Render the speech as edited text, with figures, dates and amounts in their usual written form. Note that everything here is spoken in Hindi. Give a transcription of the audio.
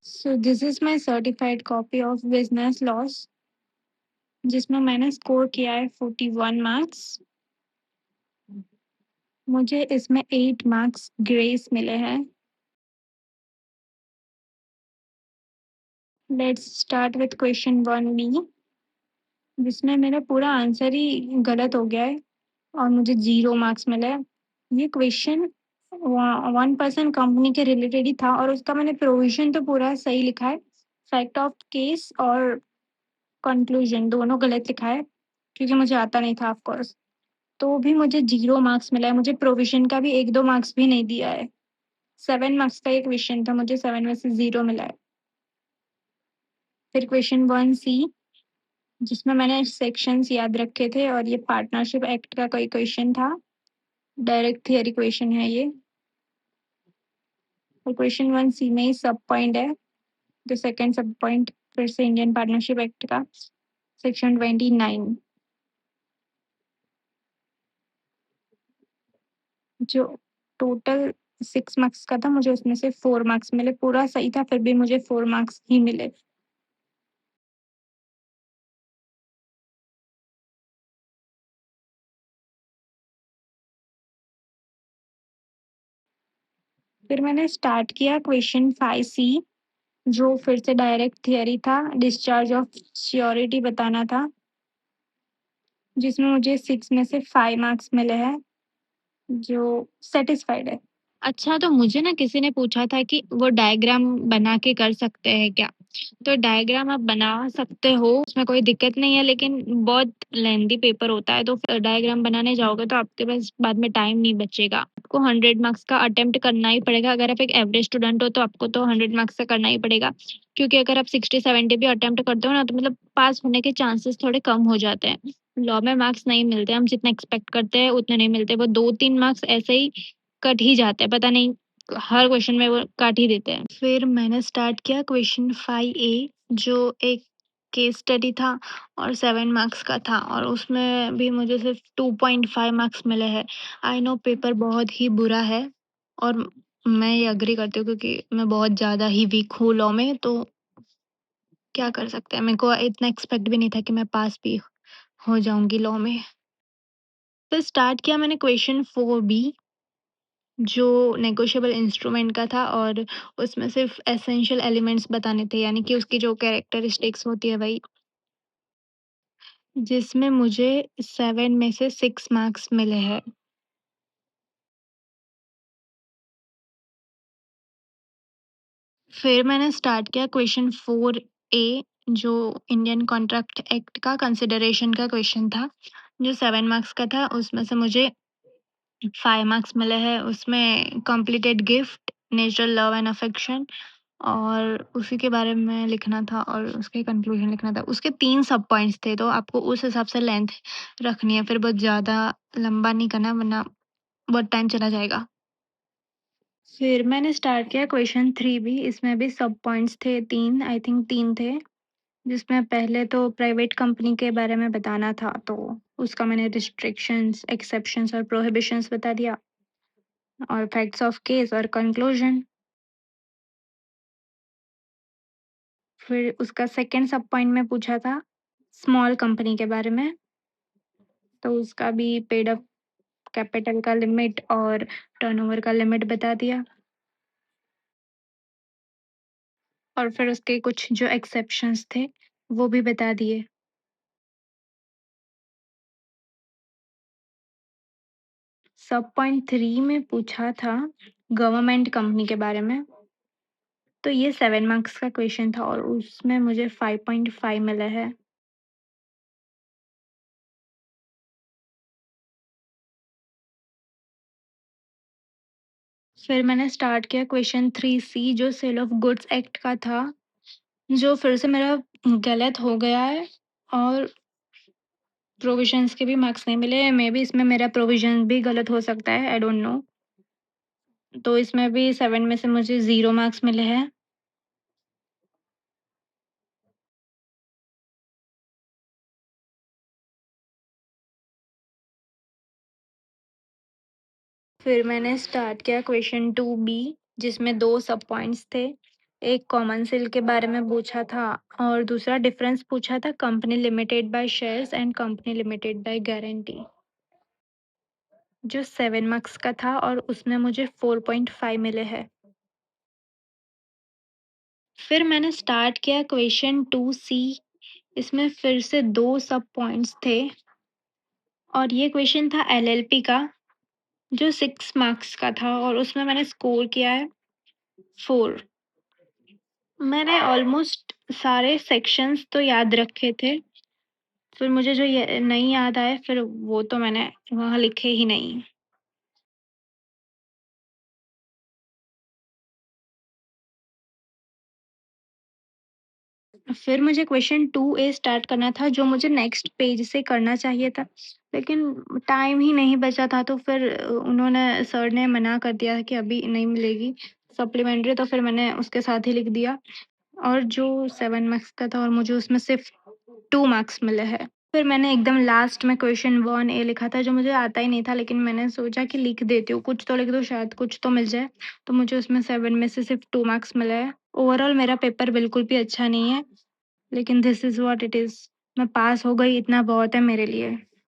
So this is my certified copy of business laws जिसमें मैंने स्कोर किया है 41 मार्क्स। मुझे इसमें 8 मार्क्स ग्रेस मिले हैं। Let's start with question 1B जिसमें मेरा पूरा आंसर ही गलत हो गया है और मुझे 0 मार्क्स मिले हैं। ये क्वेश्चन 1% कंपनी के रिलेटेड ही था और उसका मैंने प्रोविज़न तो पूरा सही लिखा है। फैक्ट ऑफ केस और कंक्लूजन दोनों गलत लिखा है क्योंकि मुझे आता नहीं था ऑफ कोर्स। तो भी मुझे 0 मार्क्स मिला है, मुझे प्रोविज़न का भी 1-2 मार्क्स भी नहीं दिया है। 7 मार्क्स का ये क्वेश्चन था, मुझे 7 में से 0 मिला है। फिर क्वेश्चन 1C जिसमें मैंने सेक्शंस याद रखे थे और ये पार्टनरशिप एक्ट का कोई क्वेश्चन था। डायरेक्ट थियरी क्वेश्चन है ये। और क्वेश्चन 1C में ही सब पॉइंट है, तो सेकंड सब पॉइंट फिर से इंडियन पार्टनरशिप एक्ट का सेक्शन 29 जो टोटल 6 मार्क्स का था, मुझे उसमें से 4 मार्क्स मिले। पूरा सही था, फिर भी मुझे 4 मार्क्स ही मिले। फिर मैंने स्टार्ट किया क्वेश्चन 5C जो फिर से डायरेक्ट थियरी था, डिस्चार्ज ऑफ श्योरिटी बताना था, जिसमें मुझे 6 में से 5 मार्क्स मिले हैं, जो सैटिस्फाइड है। अच्छा, तो मुझे ना किसी ने पूछा था कि वो डायग्राम बना के कर सकते हैं क्या? तो डायग्राम आप बना सकते हो, उसमें कोई दिक्कत नहीं है, लेकिन बहुत लेंदी पेपर होता है, तो डायग्राम बनाने जाओगे तो आपके पास बाद में टाइम नहीं बचेगा। आपको 100 मार्क्स का अटेम्प्ट करना ही पड़ेगा। अगर आप एक एवरेज स्टूडेंट हो तो आपको तो 100 मार्क्स का करना ही पड़ेगा, क्योंकि अगर आप 60-70 भी अटेम्प्ट करते हो ना, तो मतलब पास होने के चांसेस थोड़े कम हो जाते हैं। लॉ में मार्क्स नहीं मिलते, हम जितना एक्सपेक्ट करते हैं उतने नहीं मिलते, वो 2-3 मार्क्स ऐसे ही कट ही जाते हैं, पता नहीं हर क्वेश्चन में वो काट ही देते हैं। फिर मैंने स्टार्ट किया क्वेश्चन 5A जो एक केस स्टडी था और 7 मार्क्स का था और उसमें भी मुझे सिर्फ 2.5 मार्क्स मिले हैं। आई नो पेपर बहुत ही बुरा है और मैं ये एग्री करती हूँ क्योंकि मैं बहुत ज़्यादा ही वीक हूँ लॉ में, तो क्या कर सकते हैं। मेरे को इतना एक्सपेक्ट भी नहीं था कि मैं पास भी हो जाऊँगी लॉ में। फिर स्टार्ट किया मैंने क्वेश्चन 4B जो नेगोशिएबल इंस्ट्रूमेंट का था और उसमें सिर्फ एसेंशियल एलिमेंट्स बताने थे, यानी कि उसकी जो कैरेक्टरिस्टिक्स होती है वही, जिसमें मुझे 7 में से 6 मार्क्स मिले हैं। फिर मैंने स्टार्ट किया क्वेश्चन 4A जो इंडियन कॉन्ट्रैक्ट एक्ट का कंसिडरेशन का क्वेश्चन था, जो 7 मार्क्स का था। उसमें से मुझे 5 मार्क्स मिले हैं। उसमें completed gift, natural love and affection और उसी के बारे में लिखना था और उसके कंक्लूजन लिखना था। उसके 3 सब पॉइंट्स थे, तो आपको उस हिसाब से लेंथ रखनी है, फिर बहुत ज़्यादा लंबा नहीं करना वरना बहुत टाइम चला जाएगा। फिर मैंने स्टार्ट किया क्वेश्चन 3B, इसमें भी सब पॉइंट्स थे 3, आई थिंक 3 थे, जिसमें पहले तो प्राइवेट कंपनी के बारे में बताना था, तो उसका मैंने रिस्ट्रिक्शंस, एक्सेप्शंस और प्रोहिबिशंस बता दिया और फैक्ट्स ऑफ केस और कंक्लूजन। फिर उसका सेकंड सब पॉइंट में पूछा था स्मॉल कंपनी के बारे में, तो उसका भी पेड अप कैपिटल का लिमिट और टर्नओवर का लिमिट बता दिया और फिर उसके कुछ जो एक्सेप्शंस थे वो भी बता दिए। सब पॉइंट 3 में पूछा था गवर्नमेंट कंपनी के बारे में, तो ये 7 मार्क्स का क्वेश्चन था और उसमें मुझे 5.5 मिला है। फिर मैंने स्टार्ट किया क्वेश्चन 3C जो सेल ऑफ गुड्स एक्ट का था, जो फिर से मेरा गलत हो गया है और प्रोविजंस के भी मार्क्स नहीं मिले। मे बी इसमें मेरा प्रोविजन भी गलत हो सकता है, आई डोंट नो। तो इसमें भी 7 में से मुझे 0 मार्क्स मिले हैं। फिर मैंने स्टार्ट किया क्वेश्चन 2B जिसमें 2 सब पॉइंट्स थे। एक कॉमन सेल के बारे में पूछा था और दूसरा डिफरेंस पूछा था company limited by shares and company limited by guarantee, जो 7 मार्क्स का था और उसमें मुझे 4.5 मिले हैं। फिर मैंने स्टार्ट किया क्वेश्चन 2C, इसमें फिर से 2 सब पॉइंट्स थे और ये क्वेश्चन था LLP का, जो 6 मार्क्स का था और उसमें मैंने स्कोर किया है 4। मैंने ऑलमोस्ट सारे सेक्शंस तो याद रखे थे, फिर मुझे जो ये नहीं याद आए फिर वो तो मैंने वहाँ लिखे ही नहीं। फिर मुझे क्वेश्चन 2A स्टार्ट करना था जो मुझे नेक्स्ट पेज से करना चाहिए था, लेकिन टाइम ही नहीं बचा था तो फिर उन्होंने सर ने मना कर दिया कि अभी नहीं मिलेगी सप्लीमेंट्री, तो फिर मैंने उसके साथ ही लिख दिया और जो 7 मार्क्स का था और मुझे उसमें सिर्फ 2 मार्क्स मिले हैं। फिर मैंने एकदम लास्ट में क्वेश्चन 1A लिखा था जो मुझे आता ही नहीं था, लेकिन मैंने सोचा कि लिख देती हूँ, कुछ तो लिख दो शायद कुछ तो मिल जाए, तो मुझे उसमें 7 में से सिर्फ 2 मार्क्स मिले हैं। ओवरऑल मेरा पेपर बिल्कुल भी अच्छा नहीं है, लेकिन this is what it is. मैं पास हो गई, इतना बहुत है मेरे लिए।